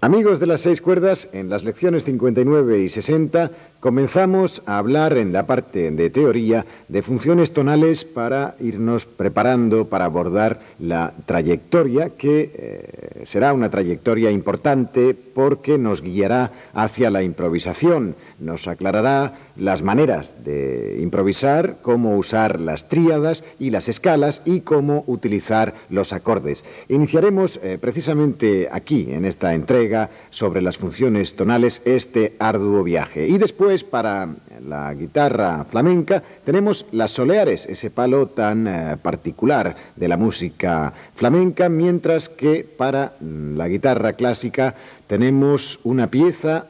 Amigos de las 6 cuerdas, en las lecciones 59 y 60 comenzamos a hablar en la parte de teoría de funciones tonales para irnos preparando para abordar la trayectoria que será una trayectoria importante porque nos guiará hacia la improvisación, nos aclarará las maneras de improvisar, cómo usar las tríadas y las escalas y cómo utilizar los acordes. Iniciaremos precisamente aquí, en esta entrega sobre las funciones tonales, este arduo viaje. Y después, para la guitarra flamenca, tenemos las soleares, ese palo tan particular de la música flamenca, mientras que para la guitarra clásica tenemos una pieza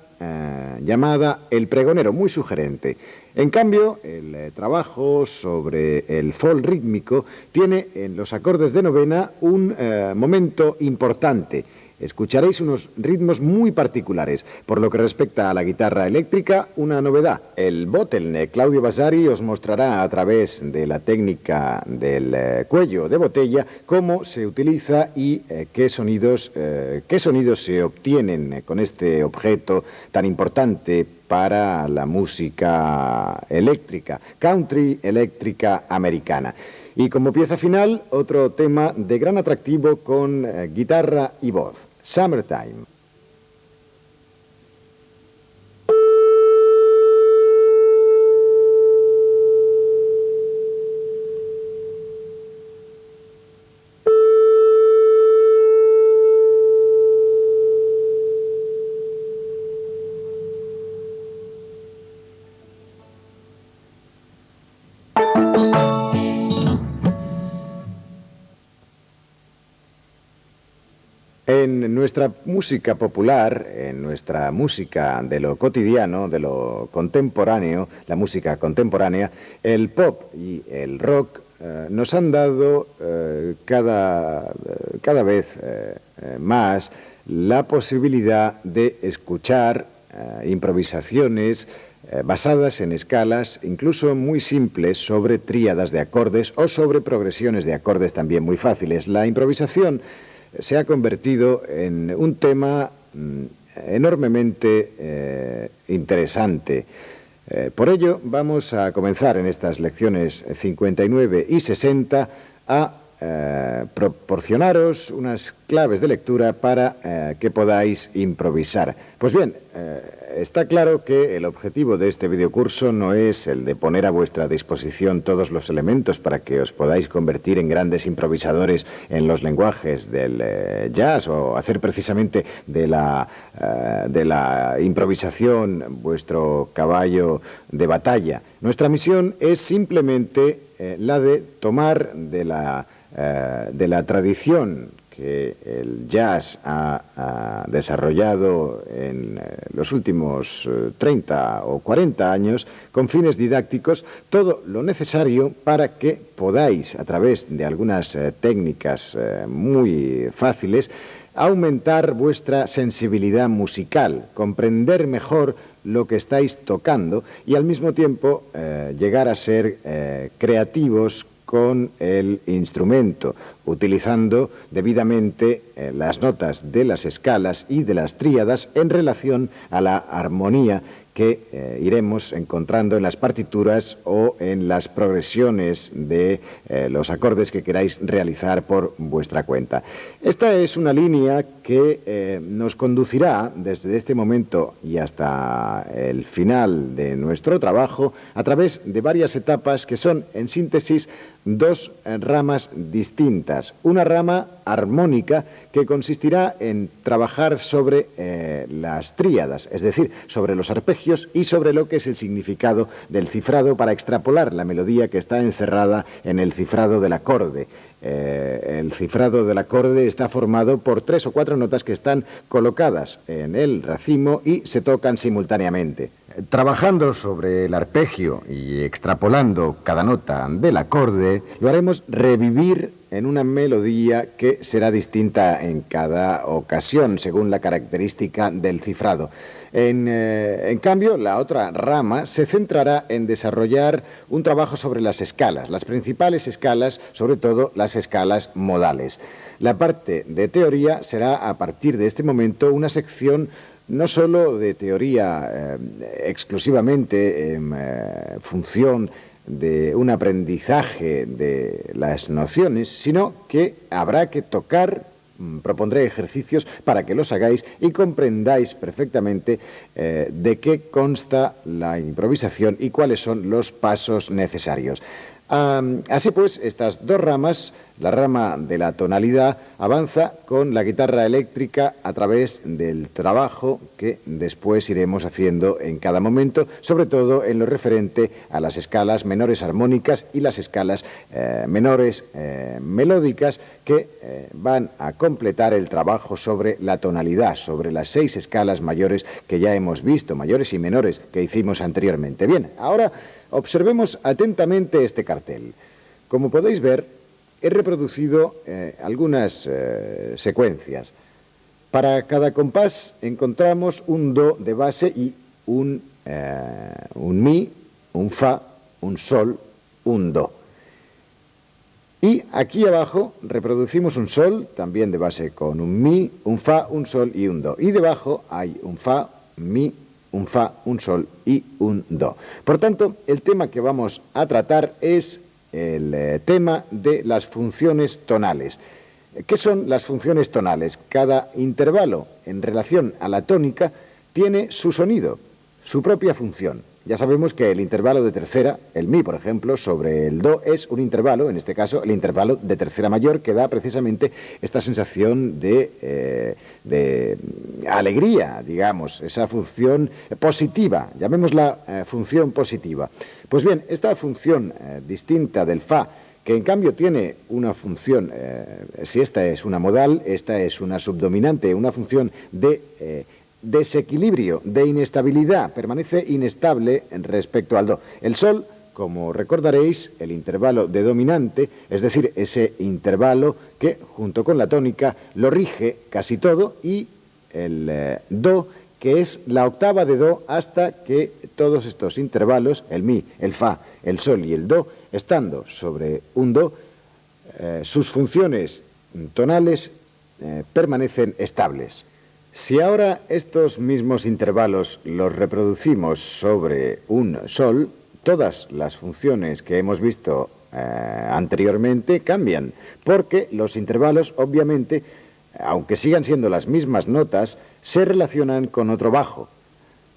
llamada El Pregonero, muy sugerente. En cambio, el trabajo sobre el folk rítmico tiene en los acordes de novena un momento importante. Escucharéis unos ritmos muy particulares. Por lo que respecta a la guitarra eléctrica, una novedad. El bottleneck Claudio Vasari os mostrará a través de la técnica del cuello de botella cómo se utiliza y qué sonidos se obtienen con este objeto tan importante para la música eléctrica, country eléctrica americana. Y como pieza final, otro tema de gran atractivo con guitarra y voz. Summertime. En nuestra música popular, en nuestra música de lo cotidiano, de lo contemporáneo, la música contemporánea, el pop y el rock nos han dado cada vez más la posibilidad de escuchar improvisaciones basadas en escalas, incluso muy simples, sobre tríadas de acordes o sobre progresiones de acordes también muy fáciles. La improvisación se ha convertido en un tema enormemente interesante. Por ello, vamos a comenzar en estas lecciones 59 y 60 a proporcionaros unas claves de lectura para que podáis improvisar. Pues bien, está claro que el objetivo de este videocurso no es el de poner a vuestra disposición todos los elementos para que os podáis convertir en grandes improvisadores en los lenguajes del jazz o hacer precisamente de la improvisación vuestro caballo de batalla. Nuestra misión es simplemente la de tomar de la tradición que el jazz ha desarrollado en los últimos 30 o 40 años con fines didácticos, todo lo necesario para que podáis, a través de algunas técnicas muy fáciles, aumentar vuestra sensibilidad musical, comprender mejor lo que estáis tocando y al mismo tiempo llegar a ser creativos con el instrumento, utilizando debidamente las notas de las escalas y de las tríadas en relación a la armonía que iremos encontrando en las partituras o en las progresiones de los acordes que queráis realizar por vuestra cuenta. Esta es una línea que nos conducirá desde este momento y hasta el final de nuestro trabajo a través de varias etapas que son, en síntesis, dos ramas distintas. Una rama armónica que consistirá en trabajar sobre las tríadas, es decir, sobre los arpegios y sobre lo que es el significado del cifrado para extrapolar la melodía que está encerrada en el cifrado del acorde. El cifrado del acorde está formado por 3 o 4 notas que están colocadas en el racimo y se tocan simultáneamente. Trabajando sobre el arpegio y extrapolando cada nota del acorde, lo haremos revivir en una melodía que será distinta en cada ocasión, según la característica del cifrado. En cambio, la otra rama se centrará en desarrollar un trabajo sobre las escalas, las principales escalas, sobre todo las escalas modales. La parte de teoría será, a partir de este momento, una sección no solo de teoría exclusivamente en función de un aprendizaje de las nociones, sino que habrá que tocar, propondré ejercicios para que los hagáis y comprendáis perfectamente de qué consta la improvisación y cuáles son los pasos necesarios. Así pues, estas dos ramas, la rama de la tonalidad, avanza con la guitarra eléctrica a través del trabajo que después iremos haciendo en cada momento, sobre todo en lo referente a las escalas menores armónicas y las escalas menores melódicas que van a completar el trabajo sobre la tonalidad, sobre las 6 escalas mayores que ya hemos visto, mayores y menores, que hicimos anteriormente. Bien, ahora observemos atentamente este cartel. Como podéis ver, he reproducido algunas secuencias. Para cada compás encontramos un do de base y un mi, un fa, un sol, un do. Y aquí abajo reproducimos un sol, también de base con un mi, un fa, un sol y un do. Y debajo hay un fa, mi, un fa, un sol y un do. Por tanto, el tema que vamos a tratar es el tema de las funciones tonales. ¿Qué son las funciones tonales? Cada intervalo en relación a la tónica tiene su sonido, su propia función. Ya sabemos que el intervalo de tercera, el mi, por ejemplo, sobre el do, es un intervalo, en este caso el intervalo de tercera mayor, que da precisamente esta sensación de alegría, digamos, esa función positiva, llamémosla función positiva. Pues bien, esta función distinta del fa, que en cambio tiene una función, si esta es una modal, esta es una subdominante, una función de desequilibrio, de inestabilidad, permanece inestable respecto al do. El sol, como recordaréis, el intervalo de dominante, es decir, ese intervalo que junto con la tónica lo rige casi todo, y el do, que es la octava de do, hasta que todos estos intervalos, el mi, el fa, el sol y el do, estando sobre un do, sus funciones tonales permanecen estables. Si ahora estos mismos intervalos los reproducimos sobre un sol, todas las funciones que hemos visto anteriormente cambian, porque los intervalos, obviamente, aunque sigan siendo las mismas notas, se relacionan con otro bajo.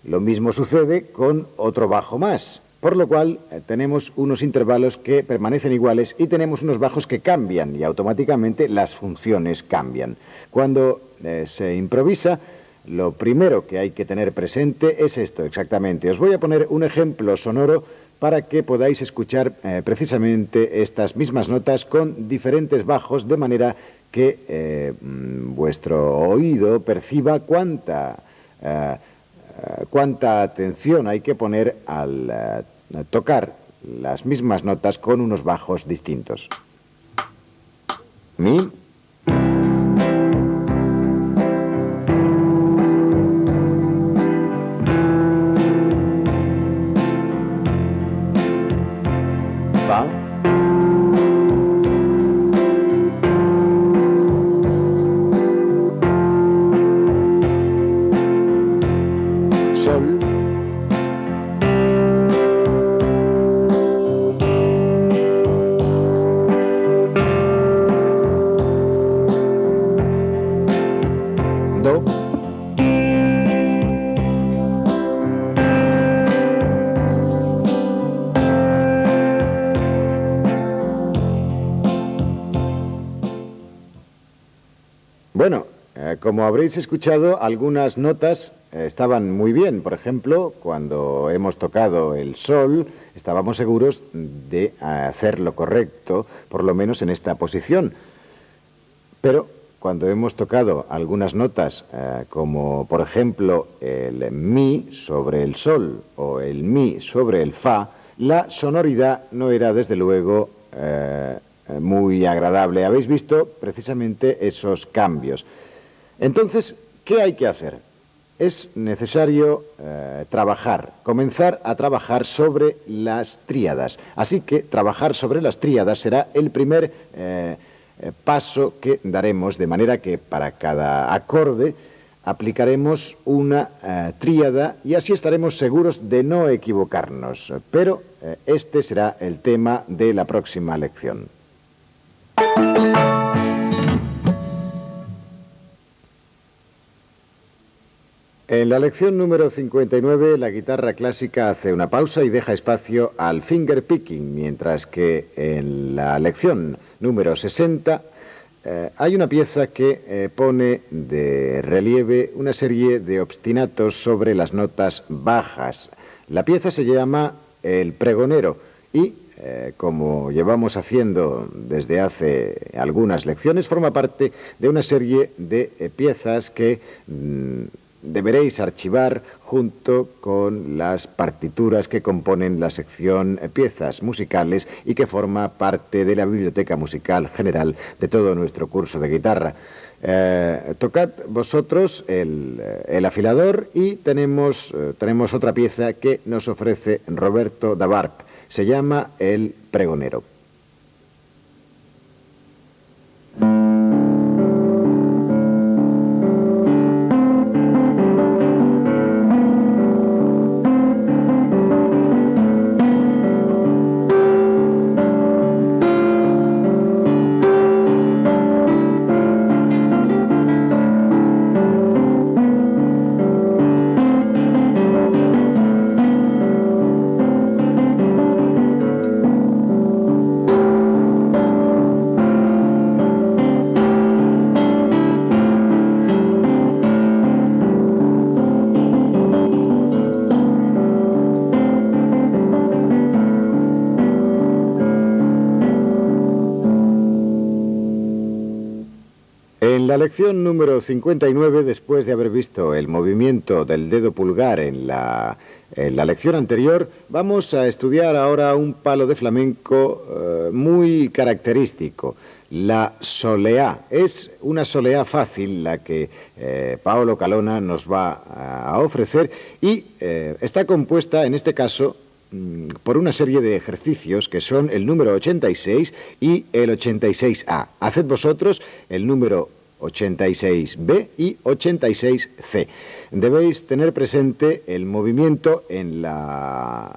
Lo mismo sucede con otro bajo más, por lo cual tenemos unos intervalos que permanecen iguales y tenemos unos bajos que cambian y automáticamente las funciones cambian. Cuando se improvisa, lo primero que hay que tener presente es esto exactamente. Os voy a poner un ejemplo sonoro para que podáis escuchar precisamente estas mismas notas con diferentes bajos, de manera que vuestro oído perciba cuánta atención hay que poner al tocar las mismas notas con unos bajos distintos. Mi, fa, sol, do, bueno, como habréis escuchado, algunas notas estaban muy bien. Por ejemplo, cuando hemos tocado el sol, estábamos seguros de hacer lo correcto, por lo menos en esta posición. Pero cuando hemos tocado algunas notas, como por ejemplo el mi sobre el sol o el mi sobre el fa, la sonoridad no era desde luego muy agradable. Habéis visto precisamente esos cambios. Entonces, ¿qué hay que hacer? Es necesario comenzar a trabajar sobre las tríadas. Así que trabajar sobre las tríadas será el primer paso que daremos, de manera que para cada acorde aplicaremos una tríada y así estaremos seguros de no equivocarnos. Pero este será el tema de la próxima lección. En la lección número 59, la guitarra clásica hace una pausa y deja espacio al finger picking, mientras que en la lección número 60 hay una pieza que pone de relieve una serie de obstinatos sobre las notas bajas. La pieza se llama El Pregonero y, como llevamos haciendo desde hace algunas lecciones, forma parte de una serie de piezas que deberéis archivar junto con las partituras que componen la sección piezas musicales y que forma parte de la biblioteca musical general de todo nuestro curso de guitarra. Tocad vosotros el afilador y tenemos otra pieza que nos ofrece Roberto Dabarp. Se llama El Pregonero. En la lección número 59, después de haber visto el movimiento del dedo pulgar en la lección anterior, vamos a estudiar ahora un palo de flamenco muy característico, la soleá. Es una soleá fácil la que Paolo Calona nos va a ofrecer y está compuesta, en este caso, por una serie de ejercicios que son el número 86 y el 86A. Haced vosotros el número 86B y 86C. Debéis tener presente el movimiento en la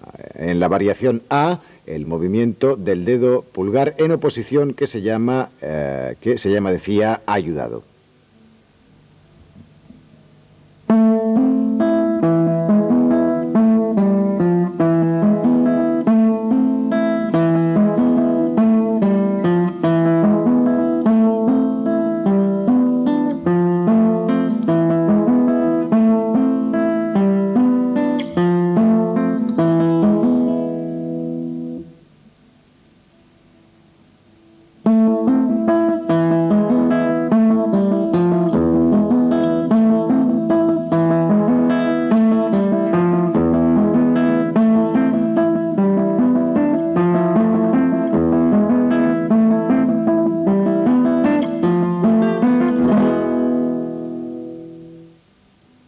variación A, el movimiento del dedo pulgar en oposición que se llama, decía, ayudado.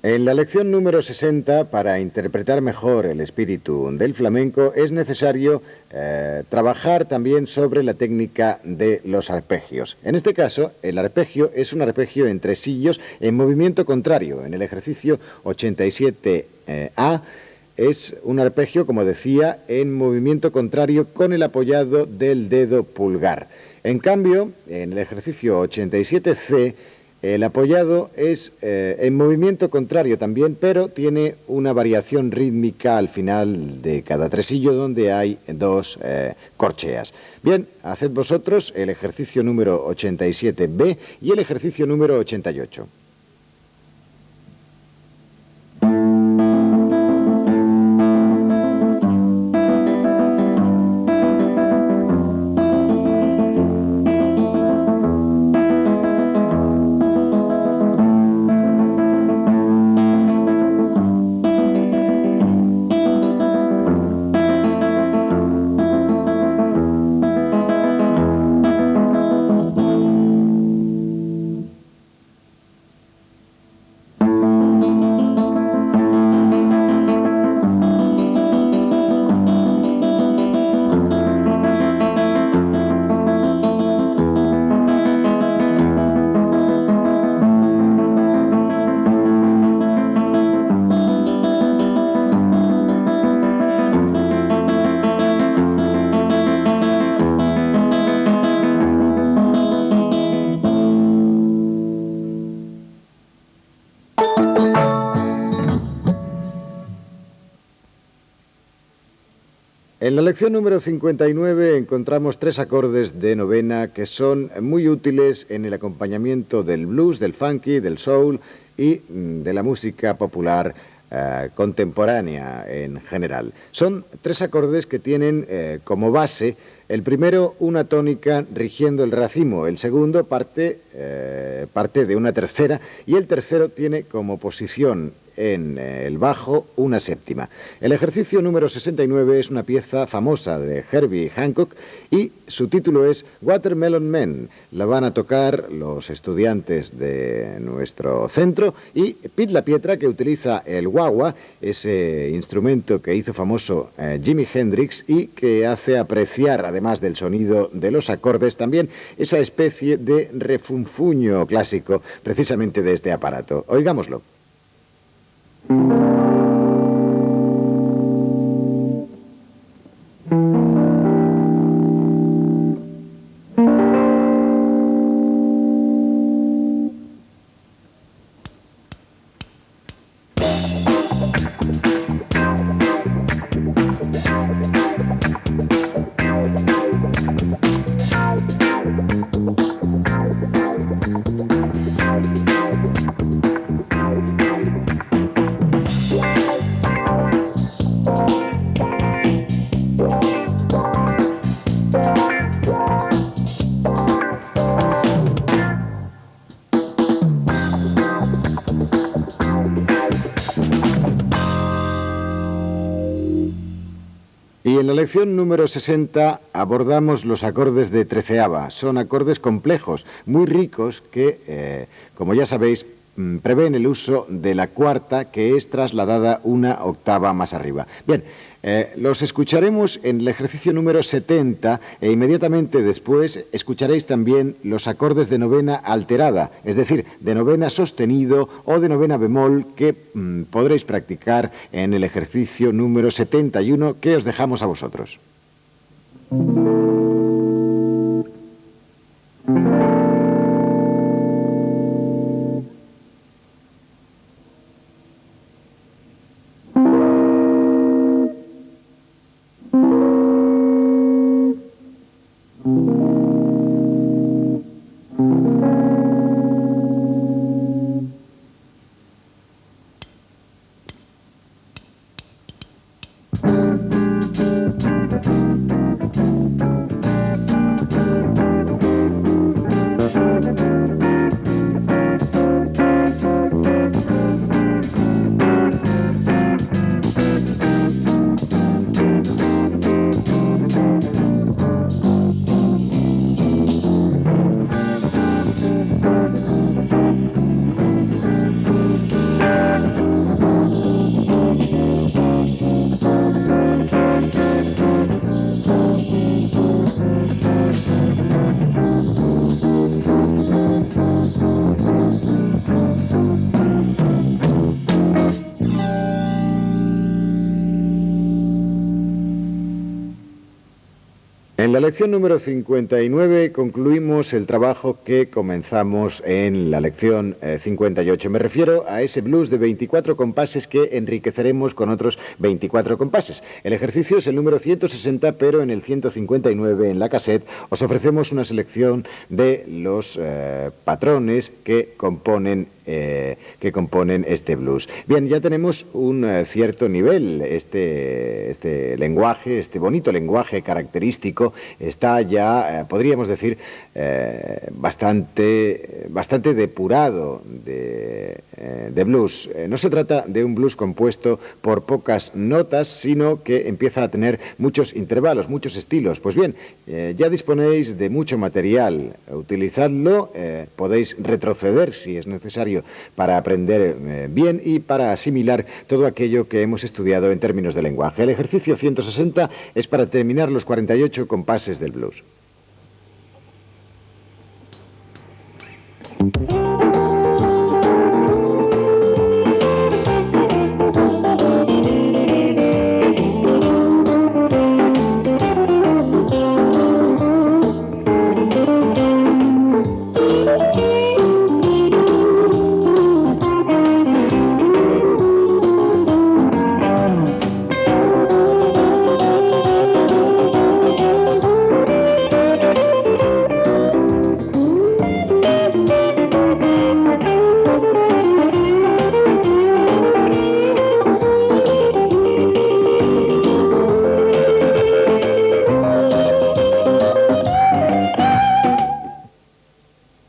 En la lección número 60, para interpretar mejor el espíritu del flamenco, es necesario trabajar también sobre la técnica de los arpegios. En este caso, el arpegio es un arpegio en tresillos en movimiento contrario. En el ejercicio 87A es un arpegio, como decía, en movimiento contrario con el apoyado del dedo pulgar. En cambio, en el ejercicio 87C, el apoyado es en movimiento contrario también, pero tiene una variación rítmica al final de cada tresillo donde hay dos corcheas. Bien, haced vosotros el ejercicio número 87B y el ejercicio número 88. En la lección número 59 encontramos 3 acordes de novena que son muy útiles en el acompañamiento del blues, del funky, del soul y de la música popular contemporánea en general. Son 3 acordes que tienen como base, el primero una tónica rigiendo el racimo, el segundo parte de una tercera y el tercero tiene como posición en el bajo una séptima. El ejercicio número 69 es una pieza famosa de Herbie Hancock y su título es Watermelon Man. La van a tocar los estudiantes de nuestro centro y Pete LaPietra, que utiliza el wah-wah, ese instrumento que hizo famoso Jimi Hendrix y que hace apreciar, además del sonido de los acordes, también esa especie de refunfuño clásico precisamente de este aparato. Oigámoslo. Y en la lección número 60 abordamos los acordes de treceava. Son acordes complejos, muy ricos, que, como ya sabéis, prevén el uso de la cuarta, que es trasladada una octava más arriba. Bien, los escucharemos en el ejercicio número 70 e inmediatamente después escucharéis también los acordes de novena alterada, es decir, de novena sostenido o de novena bemol que podréis practicar en el ejercicio número 71 que os dejamos a vosotros. En la lección número 59 concluimos el trabajo que comenzamos en la lección 58. Me refiero a ese blues de 24 compases que enriqueceremos con otros 24 compases. El ejercicio es el número 160, pero en el 159 en la cassette os ofrecemos una selección de los patrones que componen este blues. Bien, ya tenemos un cierto nivel. Este lenguaje, este bonito lenguaje característico, está ya, podríamos decir, bastante depurado de blues. No se trata de un blues compuesto por pocas notas, sino que empieza a tener muchos intervalos, muchos estilos. Pues bien, ya disponéis de mucho material. Utilizadlo, podéis retroceder si es necesario para aprender bien y para asimilar todo aquello que hemos estudiado en términos de lenguaje. El ejercicio 160 es para terminar los 48 compases del blues.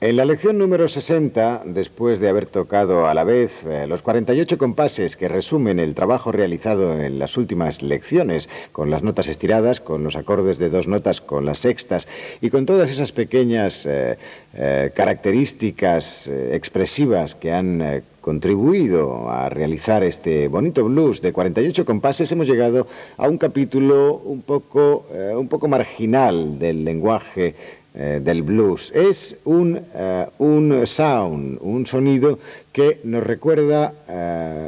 En la lección número 60, después de haber tocado a la vez los 48 compases que resumen el trabajo realizado en las últimas lecciones, con las notas estiradas, con los acordes de dos notas, con las sextas y con todas esas pequeñas características expresivas que han contribuido a realizar este bonito blues de 48 compases, hemos llegado a un capítulo un poco marginal del lenguaje del blues. Es un sound, un sonido que nos recuerda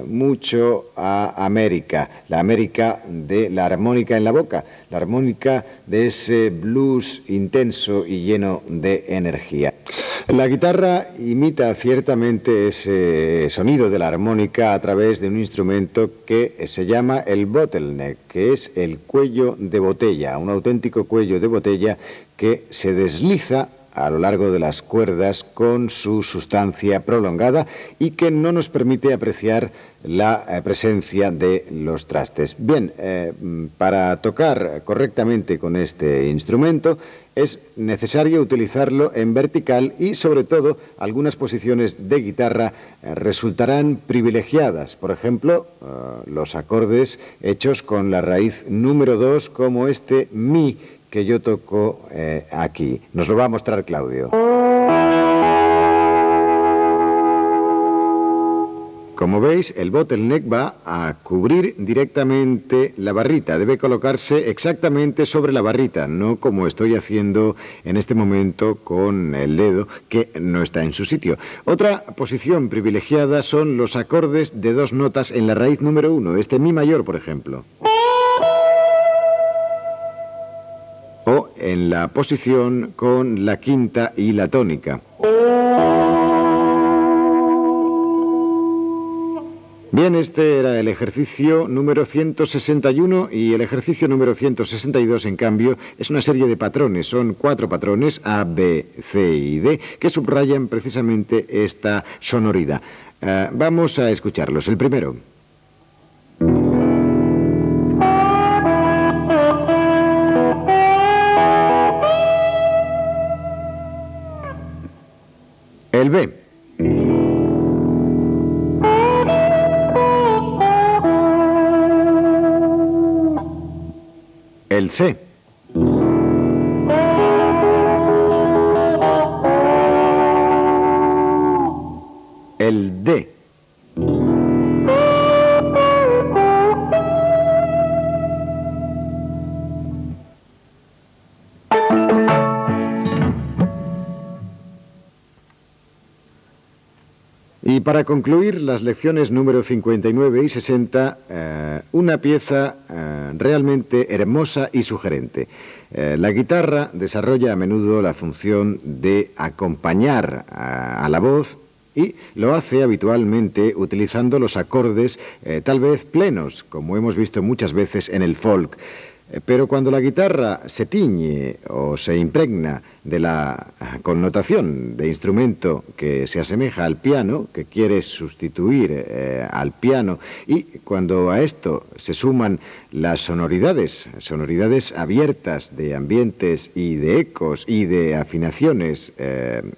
mucho a América, la América de la armónica en la boca, la armónica de ese blues intenso y lleno de energía. La guitarra imita ciertamente ese sonido de la armónica a través de un instrumento que se llama el bottleneck, que es el cuello de botella, un auténtico cuello de botella que se desliza a lo largo de las cuerdas con su sustancia prolongada y que no nos permite apreciar la presencia de los trastes. Bien, para tocar correctamente con este instrumento es necesario utilizarlo en vertical y, sobre todo, algunas posiciones de guitarra resultarán privilegiadas. Por ejemplo, los acordes hechos con la raíz número 2, como este mi que yo toco aquí. Nos lo va a mostrar Claudio. Como veis, el bottleneck va a cubrir directamente la barrita. Debe colocarse exactamente sobre la barrita, no como estoy haciendo en este momento con el dedo, que no está en su sitio. Otra posición privilegiada son los acordes de dos notas en la raíz número 1, este mi mayor, por ejemplo. O en la posición con la quinta y la tónica. Bien, este era el ejercicio número 161 y el ejercicio número 162, en cambio, es una serie de patrones. Son 4 patrones, A, B, C y D, que subrayan precisamente esta sonoridad. Vamos a escucharlos. El primero. El B. El C. El D. Y para concluir las lecciones número 59 y 60, una pieza realmente hermosa y sugerente. La guitarra desarrolla a menudo la función de acompañar a la voz y lo hace habitualmente utilizando los acordes tal vez plenos, como hemos visto muchas veces en el folk. Pero cuando la guitarra se tiñe o se impregna de la connotación de instrumento que se asemeja al piano, que quiere sustituir al piano, y cuando a esto se suman las sonoridades abiertas de ambientes y de ecos y de afinaciones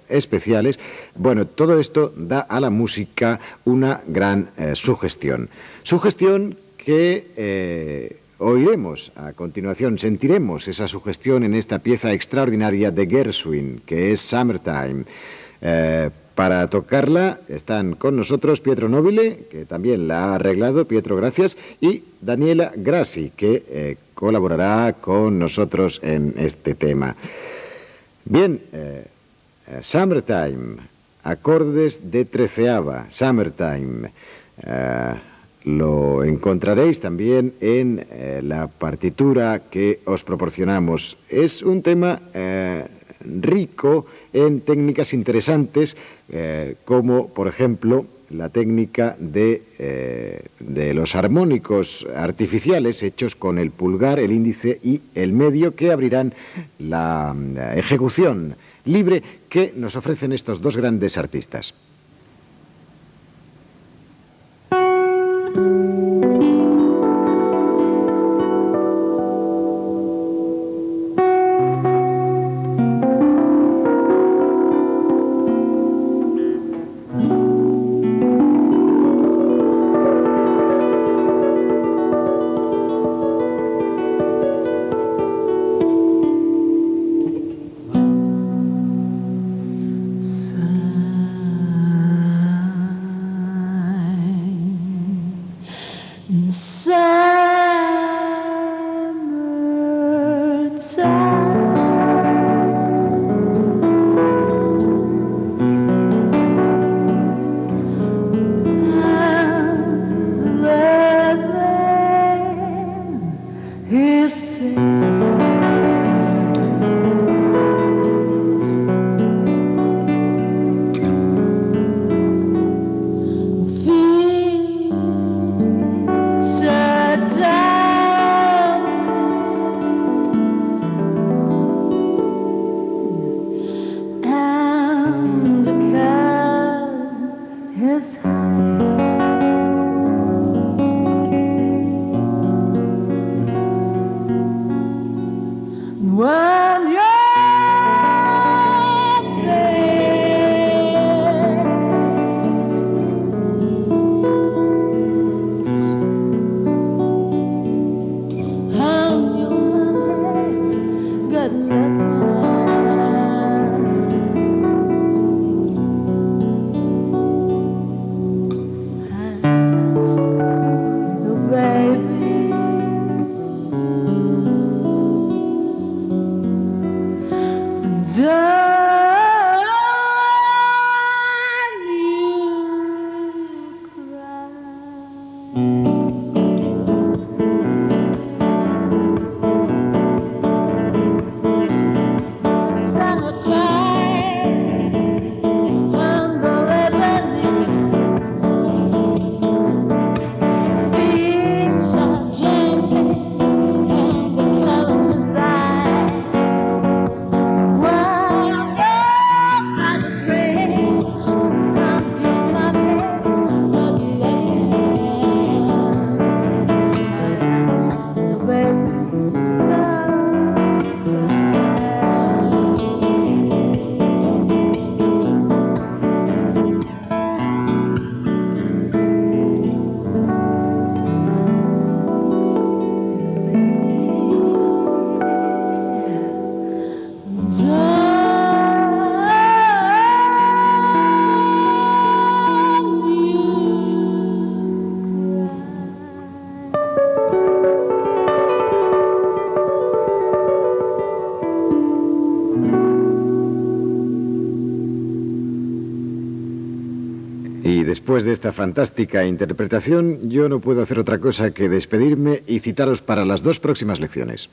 especiales, bueno, todo esto da a la música una gran sugestión. Sugestión que oiremos a continuación, sentiremos esa sugestión en esta pieza extraordinaria de Gershwin, que es Summertime. Para tocarla están con nosotros Pietro Nobile, que también la ha arreglado, Pietro, gracias, y Daniela Grassi, que colaborará con nosotros en este tema. Bien, Summertime, acordes de treceava, Summertime. Lo encontraréis también en la partitura que os proporcionamos. Es un tema rico en técnicas interesantes, como por ejemplo la técnica de los armónicos artificiales hechos con el pulgar, el índice y el medio, que abrirán la ejecución libre que nos ofrecen estos dos grandes artistas. Y después de esta fantástica interpretación, yo no puedo hacer otra cosa que despedirme y citaros para las 2 próximas lecciones.